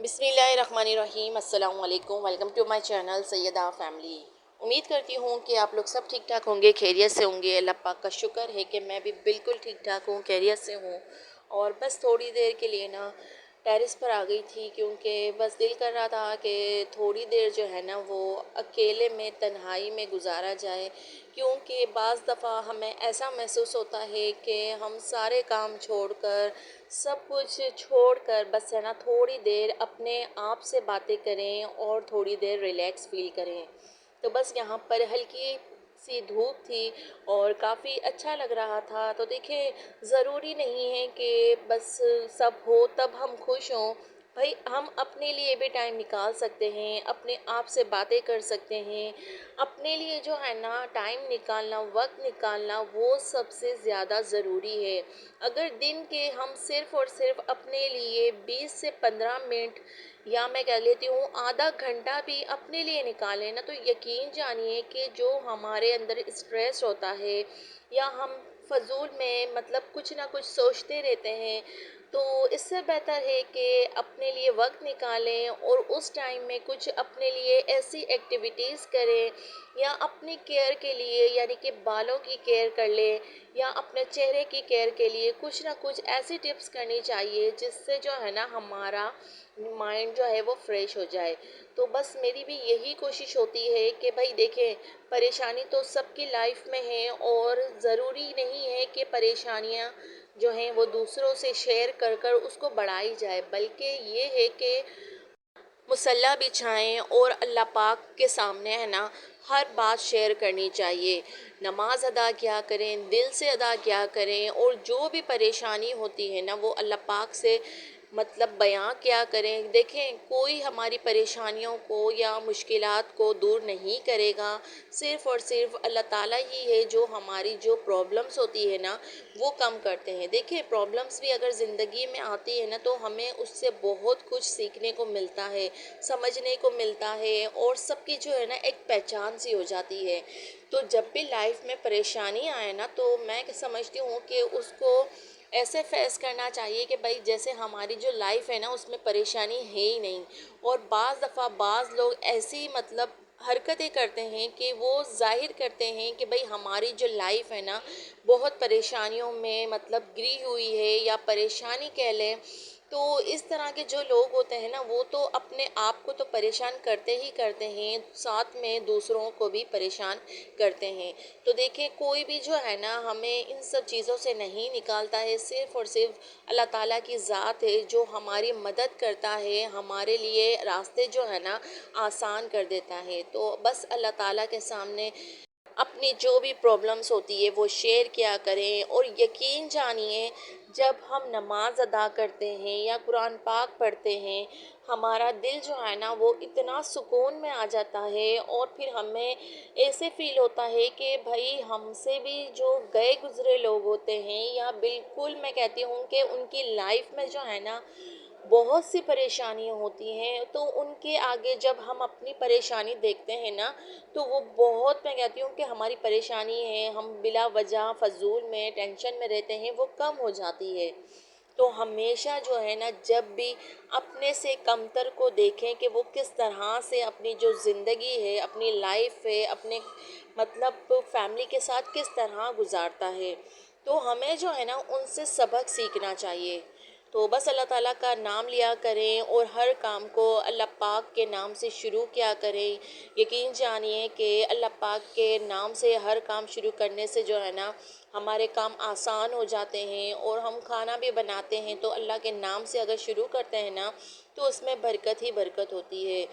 बिस्मिल्लाहिर्रहमानिर्रहीम। अस्सलाम वालेकुम। Welcome to my channel Syeda family. उम्मीद करती हूँ कि आप लोग सब ठीक ठाक होंगे, खैरियत से होंगे। अल्लाह पाक का शुक्र है कि मैं भी बिल्कुल ठीक ठाक हूँ, खैरियत से हूँ। और बस थोड़ी देर के लिए ना टेरेस पर आ गई थी, क्योंकि बस दिल कर रहा था कि थोड़ी देर जो है ना वो अकेले में तन्हाई में गुजारा जाए। क्योंकि बाज़ दफ़ा हमें ऐसा महसूस होता है कि हम सारे काम छोड़कर, सब कुछ छोड़कर बस है ना थोड़ी देर अपने आप से बातें करें और थोड़ी देर रिलैक्स फ़ील करें। तो बस यहाँ पर हल्की सी धूप थी और काफ़ी अच्छा लग रहा था। तो देखिए, ज़रूरी नहीं है कि बस सब हो तब हम खुश हों। भाई, हम अपने लिए भी टाइम निकाल सकते हैं, अपने आप से बातें कर सकते हैं। अपने लिए जो है ना टाइम निकालना, वक्त निकालना, वो सबसे ज़्यादा ज़रूरी है। अगर दिन के हम सिर्फ़ और सिर्फ अपने लिए 20 से 15 मिनट, या मैं कह लेती हूँ आधा घंटा भी अपने लिए निकालें ना, तो यकीन जानिए कि जो हमारे अंदर स्ट्रेस होता है या हम फ़ज़ूल में मतलब कुछ ना कुछ सोचते रहते हैं, तो इससे बेहतर है कि अपने लिए वक्त निकालें और उस टाइम में कुछ अपने लिए ऐसी एक्टिविटीज़ करें, या अपनी केयर के लिए यानी कि बालों की केयर कर लें, या अपने चेहरे की केयर के लिए कुछ ना कुछ ऐसी टिप्स करनी चाहिए जिससे जो है ना हमारा माइंड जो है वो फ्रेश हो जाए। तो बस मेरी भी यही कोशिश होती है कि भाई देखें, परेशानी तो सबकी लाइफ में है, और ज़रूरी नहीं है कि परेशानियां जो हैं वो दूसरों से शेयर कर कर उसको बढ़ाई जाए, बल्कि ये है कि मुसल्ला बिछाएं और अल्लाह पाक के सामने है ना हर बात शेयर करनी चाहिए। नमाज अदा किया करें, दिल से अदा किया करें, और जो भी परेशानी होती है ना वो अल्लाह पाक से मतलब बयां किया करें। देखें, कोई हमारी परेशानियों को या मुश्किलात को दूर नहीं करेगा, सिर्फ़ और सिर्फ अल्लाह ताला ही है जो हमारी जो प्रॉब्लम्स होती है ना वो कम करते हैं। देखिए, प्रॉब्लम्स भी अगर ज़िंदगी में आती है ना तो हमें उससे बहुत कुछ सीखने को मिलता है, समझने को मिलता है, और सबकी जो है ना एक पहचान सी हो जाती है। तो जब भी लाइफ में परेशानी आए ना तो मैं समझती हूँ कि उसको ऐसे फेस करना चाहिए कि भाई जैसे हमारी जो लाइफ है ना उसमें परेशानी है ही नहीं। और बाज़ दफ़ा बाज़ लोग ऐसी मतलब हरकतें करते हैं कि वो ज़ाहिर करते हैं कि भाई हमारी जो लाइफ है ना बहुत परेशानियों में मतलब घिरी हुई है, या परेशानी कह लें। तो इस तरह के जो लोग होते हैं ना वो तो अपने आप को तो परेशान करते ही करते हैं, साथ में दूसरों को भी परेशान करते हैं। तो देखिए, कोई भी जो है ना हमें इन सब चीज़ों से नहीं निकालता है, सिर्फ़ और सिर्फ अल्लाह ताला की ज़ात है जो हमारी मदद करता है, हमारे लिए रास्ते जो है ना आसान कर देता है। तो बस अल्लाह ताला के सामने अपनी जो भी प्रॉब्लम्स होती है वो शेयर किया करें। और यकीन जानिए, जब हम नमाज अदा करते हैं या कुरान पाक पढ़ते हैं, हमारा दिल जो है ना वो इतना सुकून में आ जाता है, और फिर हमें ऐसे फील होता है कि भाई हमसे भी जो गए गुज़रे लोग होते हैं, या बिल्कुल मैं कहती हूँ कि उनकी लाइफ में जो है ना बहुत सी परेशानियाँ होती हैं, तो उनके आगे जब हम अपनी परेशानी देखते हैं ना तो वो बहुत, मैं कहती हूँ कि हमारी परेशानी है, हम बिला वजह फ़ज़ूल में टेंशन में रहते हैं, वो कम हो जाती है। तो हमेशा जो है ना जब भी अपने से कमतर को देखें कि वो किस तरह से अपनी जो ज़िंदगी है, अपनी लाइफ है, अपने मतलब फैमिली के साथ किस तरह गुजारता है, तो हमें जो है ना उनसे सबक सीखना चाहिए। तो बस अल्लाह ताला का नाम लिया करें और हर काम को अल्लाह पाक के नाम से शुरू किया करें। यकीन जानिए कि अल्लाह पाक के नाम से हर काम शुरू करने से जो है ना हमारे काम आसान हो जाते हैं, और हम खाना भी बनाते हैं तो अल्लाह के नाम से अगर शुरू करते हैं ना तो उसमें बरकत ही बरकत होती है।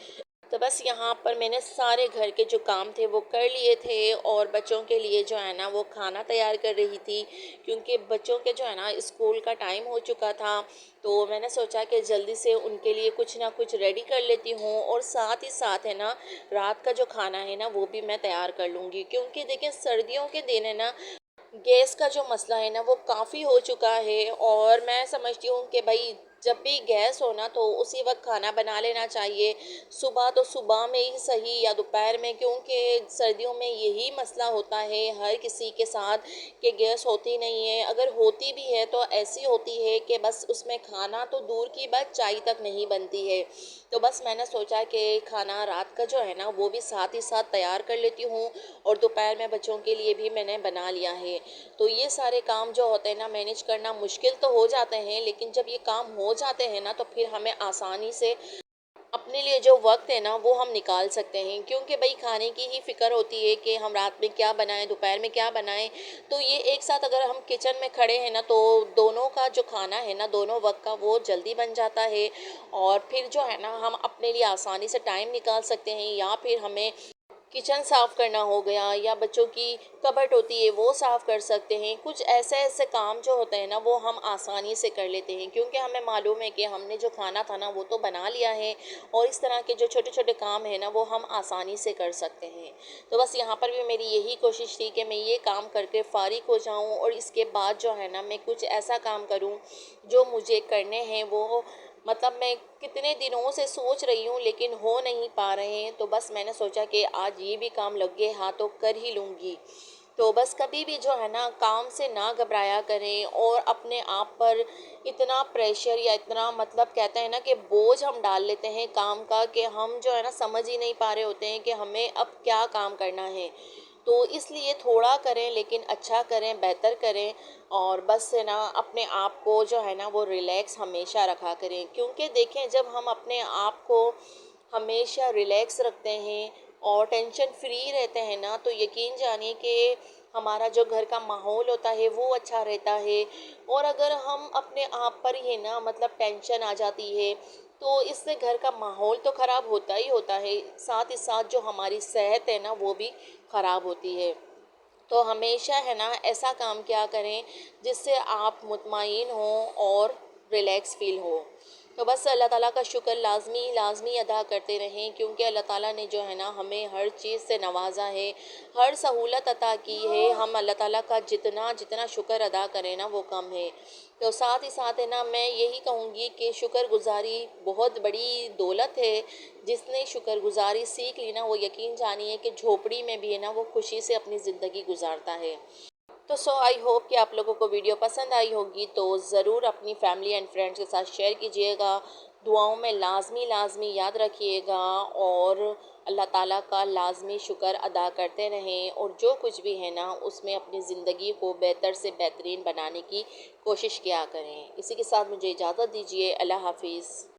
तो बस यहाँ पर मैंने सारे घर के जो काम थे वो कर लिए थे, और बच्चों के लिए जो है ना वो खाना तैयार कर रही थी, क्योंकि बच्चों के जो है ना स्कूल का टाइम हो चुका था। तो मैंने सोचा कि जल्दी से उनके लिए कुछ ना कुछ रेडी कर लेती हूँ, और साथ ही साथ है ना रात का जो खाना है ना वो भी मैं तैयार कर लूँगी। क्योंकि देखिए, सर्दियों के दिन है ना गैस का जो मसला है ना वो काफ़ी हो चुका है, और मैं समझती हूँ कि भाई जब भी गैस हो ना तो उसी वक्त खाना बना लेना चाहिए। सुबह तो सुबह में ही सही या दोपहर में, क्योंकि सर्दियों में यही मसला होता है हर किसी के साथ कि गैस होती नहीं है। अगर होती भी है तो ऐसी होती है कि बस उसमें खाना तो दूर की बात चाय तक नहीं बनती है। तो बस मैंने सोचा कि खाना रात का जो है ना वो भी साथ ही साथ तैयार कर लेती हूँ और दोपहर में बच्चों के लिए भी मैंने बना लिया है। तो ये सारे काम जो होते हैं ना मैनेज करना मुश्किल तो हो जाते हैं, लेकिन जब ये काम हो जाते हैं ना तो फिर हमें आसानी से अपने लिए जो वक्त है ना वो हम निकाल सकते हैं, क्योंकि भाई खाने की ही फ़िक्र होती है कि हम रात में क्या बनाएं, दोपहर में क्या बनाएं। तो ये एक साथ अगर हम किचन में खड़े हैं ना तो दोनों का जो खाना है ना दोनों वक्त का वो जल्दी बन जाता है। और फिर जो है ना हम अपने लिए आसानी से टाइम निकाल सकते हैं, या फिर हमें किचन साफ़ करना हो गया या बच्चों की कबर्ड होती है वो साफ़ कर सकते हैं। कुछ ऐसे ऐसे काम जो होते हैं ना वो हम आसानी से कर लेते हैं, क्योंकि हमें मालूम है कि हमने जो खाना था ना वो तो बना लिया है, और इस तरह के जो छोटे छोटे काम हैं ना वो हम आसानी से कर सकते हैं। तो बस यहाँ पर भी मेरी यही कोशिश थी कि मैं ये काम करके फ़ारिग हो जाऊँ और इसके बाद जो है ना मैं कुछ ऐसा काम करूँ जो मुझे करने हैं। वो मतलब मैं कितने दिनों से सोच रही हूँ लेकिन हो नहीं पा रहे हैं। तो बस मैंने सोचा कि आज ये भी काम लग गए हाँ तो कर ही लूँगी। तो बस कभी भी जो है ना काम से ना घबराया करें, और अपने आप पर इतना प्रेशर या इतना मतलब कहते हैं ना कि बोझ हम डाल लेते हैं काम का कि हम जो है ना समझ ही नहीं पा रहे होते हैं कि हमें अब क्या काम करना है। तो इसलिए थोड़ा करें लेकिन अच्छा करें, बेहतर करें। और बस है ना अपने आप को जो है ना वो रिलैक्स हमेशा रखा करें, क्योंकि देखें जब हम अपने आप को हमेशा रिलैक्स रखते हैं और टेंशन फ्री रहते हैं ना तो यकीन जानिए कि हमारा जो घर का माहौल होता है वो अच्छा रहता है। और अगर हम अपने आप पर ही ना मतलब टेंशन आ जाती है तो इससे घर का माहौल तो ख़राब होता ही होता है, साथ ही साथ जो हमारी सेहत है ना वो भी ख़राब होती है। तो हमेशा है ना ऐसा काम किया करें जिससे आप मुतमईन हों और रिलैक्स फ़ील हो। तो बस अल्लाह ताला का शुक्र लाज़मी लाज़मी अदा करते रहें, क्योंकि अल्लाह ताला ने जो है ना हमें हर चीज़ से नवाजा है, हर सहूलत अता की है। हम अल्लाह ताला का जितना जितना शुक्र अदा करें ना वो कम है। तो साथ ही साथ है ना मैं यही कहूँगी कि शुक्रगुज़ारी बहुत बड़ी दौलत है। जिसने शुक्रगुज़ारी सीख ली ना वो यकीन जानिए कि झोपड़ी में भी है ना वो खुशी से अपनी ज़िंदगी गुजारता है। तो आई होप कि आप लोगों को वीडियो पसंद आई होगी, तो ज़रूर अपनी फैमिली एंड फ्रेंड्स के साथ शेयर कीजिएगा। दुआओं में लाज़मी लाज़मी याद रखिएगा, और अल्लाह ताला का लाज़मी शुक्र अदा करते रहें, और जो कुछ भी है ना उसमें अपनी ज़िंदगी को बेहतर से बेहतरीन बनाने की कोशिश किया करें। इसी के साथ मुझे इजाज़त दीजिए। अल्लाह हाफिज़।